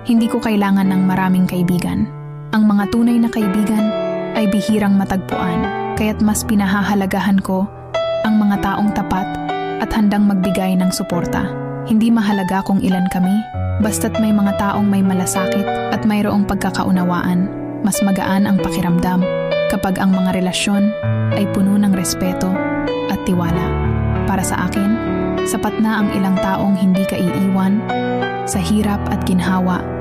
Hindi ko kailangan ng maraming kaibigan. Ang mga tunay na kaibigan ay bihirang matagpuan, kaya't mas pinahahalagahan ko ang mga taong tapat at handang magbigay ng suporta. Hindi mahalaga kung ilan kami, basta't may mga taong may malasakit at mayroong pagkakaunawaan. Mas magaan ang pakiramdam kapag ang mga relasyon ay puno ng respeto at tiwala. Para sa akin, sapat na ang ilang taong hindi ka iiwan sa hirap at ginhawa